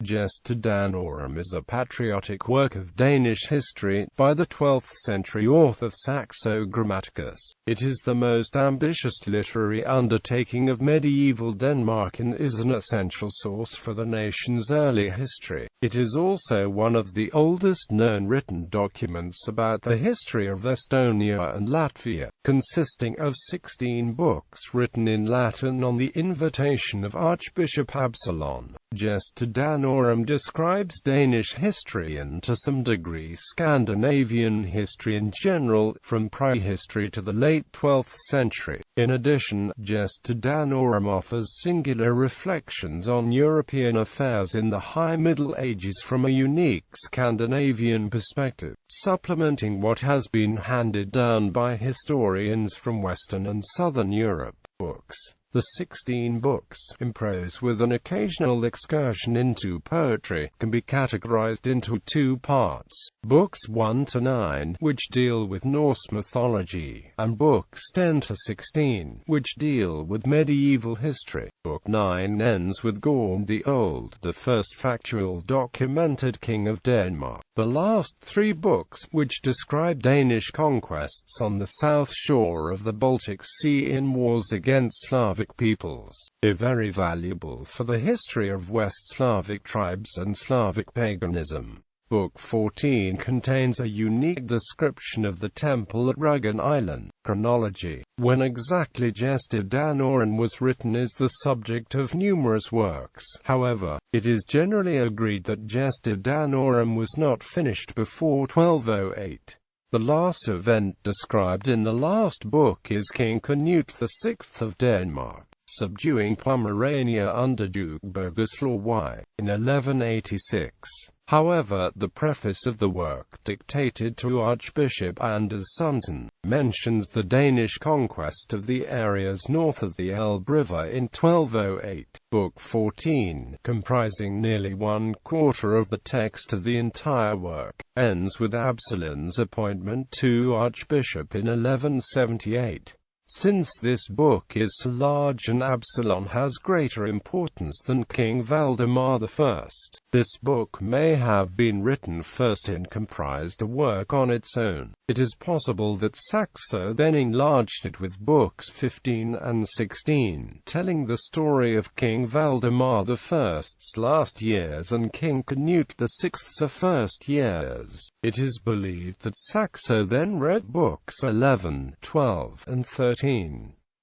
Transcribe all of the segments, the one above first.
Gesta Danorum is a patriotic work of Danish history, by the 12th century author Saxo Grammaticus. It is the most ambitious literary undertaking of medieval Denmark and is an essential source for the nation's early history. It is also one of the oldest known written documents about the history of Estonia and Latvia, consisting of 16 books written in Latin on the invitation of Archbishop Absalon. Gesta Danorum describes Danish history and to some degree Scandinavian history in general, from prehistory to the late 12th century. In addition, Gesta Danorum offers singular reflections on European affairs in the High Middle Ages from a unique Scandinavian perspective, supplementing what has been handed down by historians from Western and Southern Europe. Books. The 16 books, in prose with an occasional excursion into poetry, can be categorized into two parts: Books 1 to 9, which deal with Norse mythology, and Books 10 to 16, which deal with medieval history. Book 9 ends with Gorm the Old, the first factual documented king of Denmark. The last three books, which describe Danish conquests on the south shore of the Baltic Sea in wars against Slavic peoples, are very valuable for the history of West Slavic tribes and Slavic paganism. Book 14 contains a unique description of the temple at Reagan Island. Chronology. When exactly Gesta Danorum was written is the subject of numerous works. However, it is generally agreed that Gesta Danorum was not finished before 1208. The last event described in the last book is King Canute VI of Denmark, subduing Pomerania under Duke Bogislaw I in 1186. However, the preface of the work, dictated to Archbishop Absalon, mentions the Danish conquest of the areas north of the Elbe River in 1208. Book 14, comprising nearly 1/4 of the text of the entire work, ends with Absalon's appointment to Archbishop in 1178. Since this book is so large and Absalon has greater importance than King Valdemar I, this book may have been written first and comprised a work on its own. It is possible that Saxo then enlarged it with books 15 and 16, telling the story of King Valdemar I's last years and King Canute VI's first years. It is believed that Saxo then wrote books 11, 12, and 13.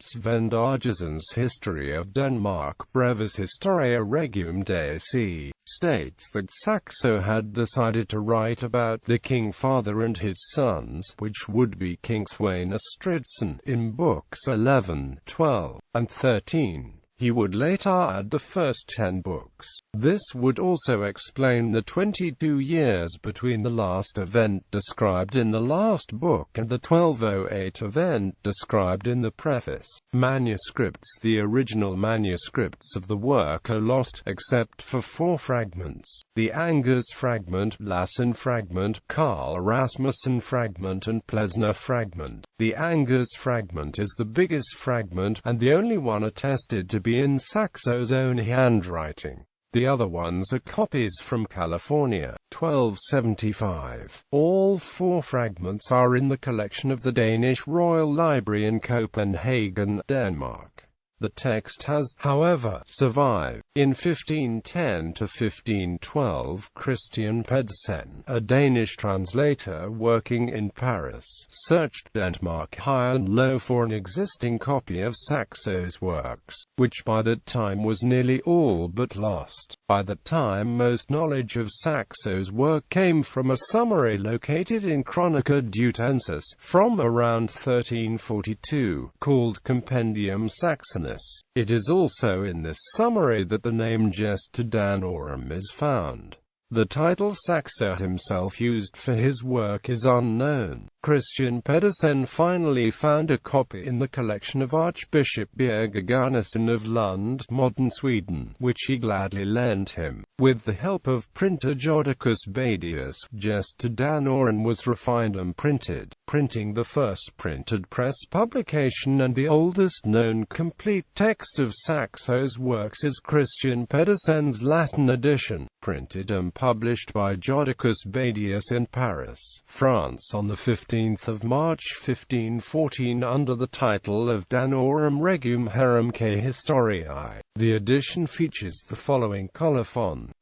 Svend Argeson's History of Denmark, Brevis Historia Regum Daci, states that Saxo had decided to write about the king father and his sons, which would be King Svein Estridsson, in books 11, 12, and 13. He would later add the first 10 books. This would also explain the 22 years between the last event described in the last book and the 1208 event described in the preface. Manuscripts. The original manuscripts of the work are lost, except for 4 fragments: the Angers fragment, Lassen fragment, Carl Rasmussen fragment and Plesner fragment. The Angers fragment is the biggest fragment, and the only one attested to be in Saxo's own handwriting. The other ones are copies from California, 1275. All 4 fragments are in the collection of the Danish Royal Library in Copenhagen, Denmark. The text has, however, survived. In 1510 to 1512, Christian Pedersen, a Danish translator working in Paris, searched Denmark high and low for an existing copy of Saxo's works, which by that time was nearly all but lost. By that time most knowledge of Saxo's work came from a summary located in Chronica Dutensis, from around 1342, called Compendium Saxonus. It is also in this summary that the name Gesta Danorum is found. The title Saxo himself used for his work is unknown. Christian Pedersen finally found a copy in the collection of Archbishop Birger of Lund, modern Sweden, which he gladly lent him. With the help of printer Jodocus Badius, Gesta Danorum was refined and printed, printing the first printed press publication and the oldest known complete text of Saxo's works is Christian Pedersen's Latin edition, printed and published by Jodocus Badius in Paris, France on the 15th of March 1514 under the title of Danorum Regum Herumque Historiae. The edition features the following colophon: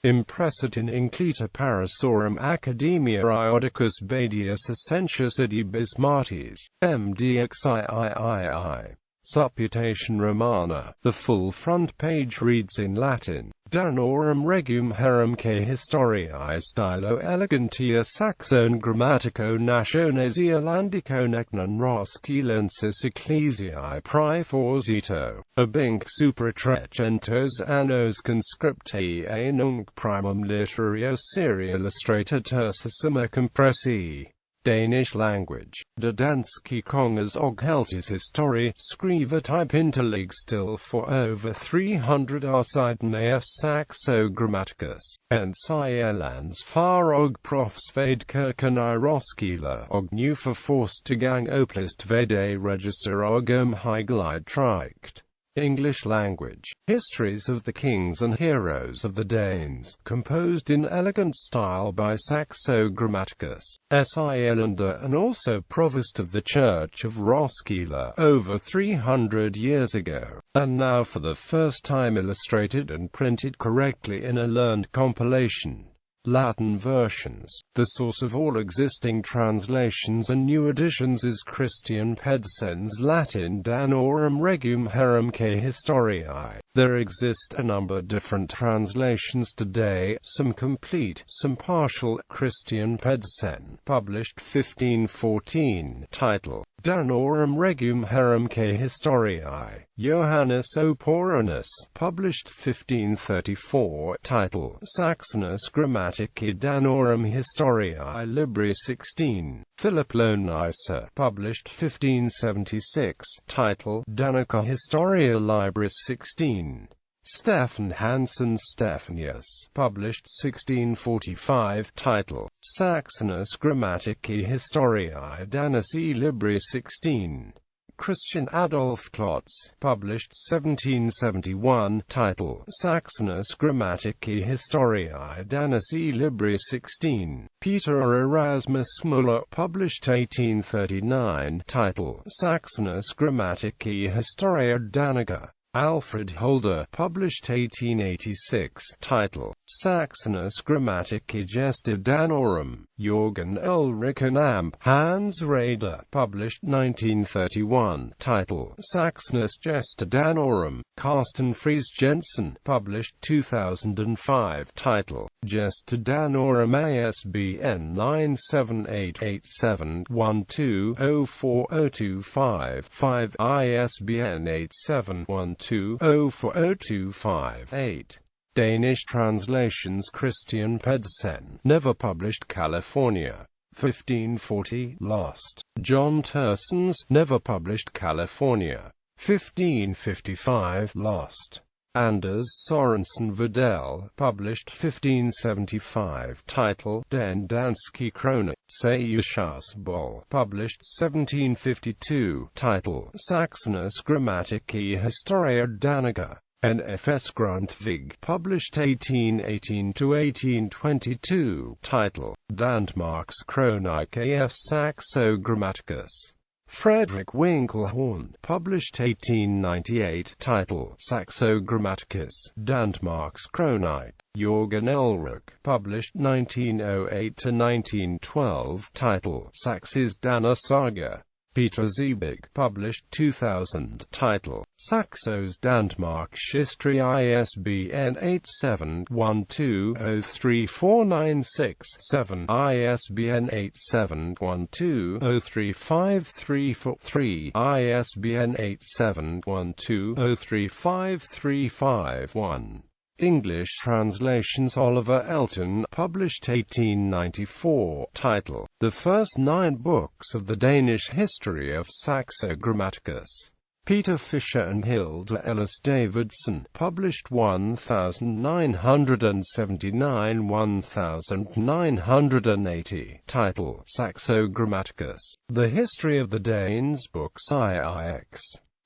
Impressit in Inclita Parasorum Academia Iodicus Badius Essentius Idibus Martis, MDXIII. Supputation Romana. The full front page reads in Latin: Danorum Regum Herumque Historiae Stylo Elegantia Saxone Grammatico Nationes Irlandico Necnon Roskilensis Ecclesiae Praeforsito, Abinc Supra Trecentos Annos Conscriptae Nunc Primum Literario Serie Illustrata Tersissima Compressi. Danish language. De danske kongers og heltes historie, skriver type interlig still for over 300 år siden af Saxo Grammaticus, and Sierlands far og profsved kirken I Roskilde og nu for første gang oplist ved register og heiglide trygt. English language. Histories of the kings and heroes of the Danes, composed in elegant style by Saxo Grammaticus, Islander and also provost of the Church of Roskilde, over 300 years ago, and now for the first time illustrated and printed correctly in a learned compilation. Latin versions. The source of all existing translations and new editions is Christian Pedersen's Latin Danorum Regum Herumque Historiae. There exist a number of different translations today, some complete, some partial. Christian Pedersen, published 1514, title Danorum Regum Herumque Historiae. Johannes Oporinus, published 1534, title Saxonus Grammatici Danorum Historiae Libri 16. Philip Loneisser, published 1576, title Danica Historia Libris 16. Stefan Hansen Stephanius, published 1645, title Saxonus Grammatici Historiae Danici Libri 16. Christian Adolf Klotz, published 1771, title Saxonus Grammatici Historiae Danici Libri 16. Peter Erasmus Müller, published 1839, title Saxonus Grammatici Historia Danica. Alfred Holder, published 1886, title Saxonus Grammatici Gesta Danorum. Jürgen Ulrich Amp, Hans Raeder, published 1931, title Saxonus Gesta Danorum. Carsten Fries Jensen, published 2005, title Gesta Danorum. ISBN 9788712040255, ISBN 8712040258. Danish translations. Christian Pedersen, never published. California, 1540, lost. John Tersons, never published. California, 1555, lost. Anders Sorensen Vedel, published 1575, title Den danske krone, Sayushasbol, published 1752, title Saxonus Grammatici Historia Danica. N.F.S. Grundtvig, published 1818–1822, title Danmarks Kronikke af Saxo Grammaticus. Frederick Winkelhorn, published 1898, title Saxo Grammaticus, Danmarks Kronikke. Jürgen Ulrich, published 1908–1912, title Saxis Dana Saga. Peter Ziebig, published 2000, title Saxos Danmarks History. ISBN 8712034967, ISBN 8712035343, ISBN 8712035351. English translations Oliver Elton, published 1894, title, The First 9 Books of the Danish History of Saxo Grammaticus. Peter Fisher and Hilda Ellis Davidson, published 1979-1980, title, Saxo Grammaticus. The History of the Danes Books IIX.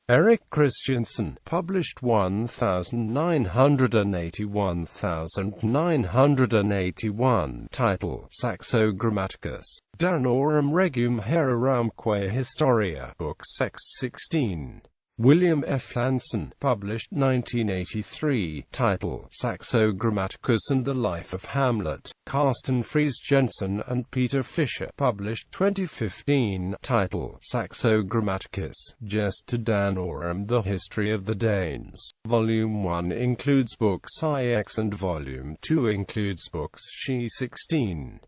Erik Christiansen, published 1980-1981, title, Saxo Grammaticus. Danorum Regum Hererumque Historia, Books X16. William F. Hansen, published 1983, title, Saxo Grammaticus and the Life of Hamlet. Carsten Friis Jensen and Peter Fisher, published 2015, title, Saxo Grammaticus, Gesta Danorum, The History of the Danes. Volume 1 includes books IX and Volume 2 includes books XI16.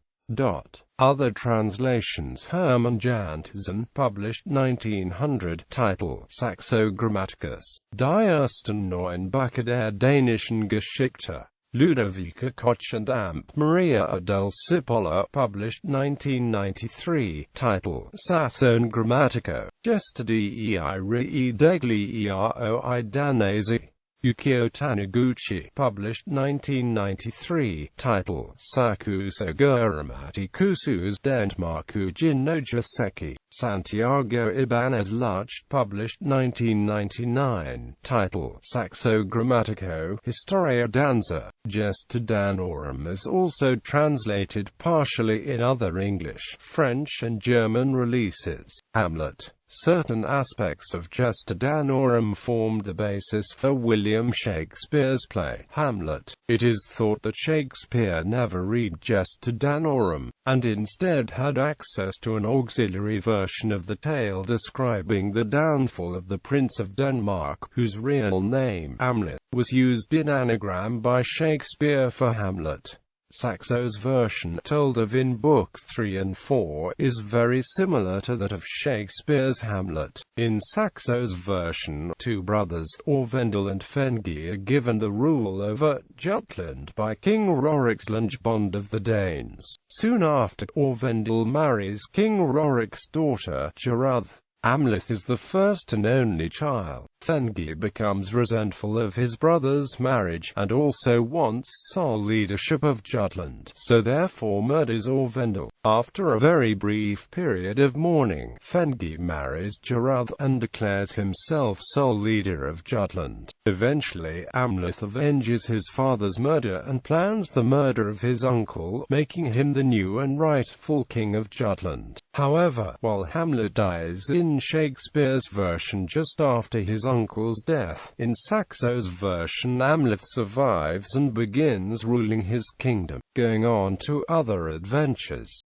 Other translations Hermann Jantzen, published 1900, title, Saxo Grammaticus. Die ersten neun Bücher der dänischen Geschichte. Ludovica Koch and Amp Maria del Cipolla, published 1993, title, Saxo Grammatico. Gesta dei Rei degli Eroi Danesi. Yukio Taniguchi, published 1993, title, Saxo Grammaticus Denmarku Jinojaseki. Santiago Ibanez Luch, published 1999, title, Saxo Grammatico, Historia Danza. Gesta Danorum is also translated partially in other English, French and German releases. Hamlet. Certain aspects of Gesta Danorum formed the basis for William Shakespeare's play, Hamlet. It is thought that Shakespeare never read Gesta Danorum, and instead had access to an auxiliary version of the tale describing the downfall of the Prince of Denmark, whose real name, Hamlet, was used in anagram by Shakespeare for Hamlet. Saxo's version, told of in Books 3 and 4, is very similar to that of Shakespeare's Hamlet. In Saxo's version, 2 brothers, Orvendil and Fengi, are given the rule over Jutland by King Rorikslandsbond of the Danes. Soon after, Orvendil marries King Rorik's daughter, Geruth. Amleth is the first and only child. Fengi becomes resentful of his brother's marriage, and also wants sole leadership of Jutland, so therefore murders Orvendil. After a very brief period of mourning, Fengi marries Geruth and declares himself sole leader of Jutland. Eventually, Amleth avenges his father's murder and plans the murder of his uncle, making him the new and rightful king of Jutland. However, while Hamlet dies in Shakespeare's version just after his uncle's death, in Saxo's version Amleth survives and begins ruling his kingdom, going on to other adventures.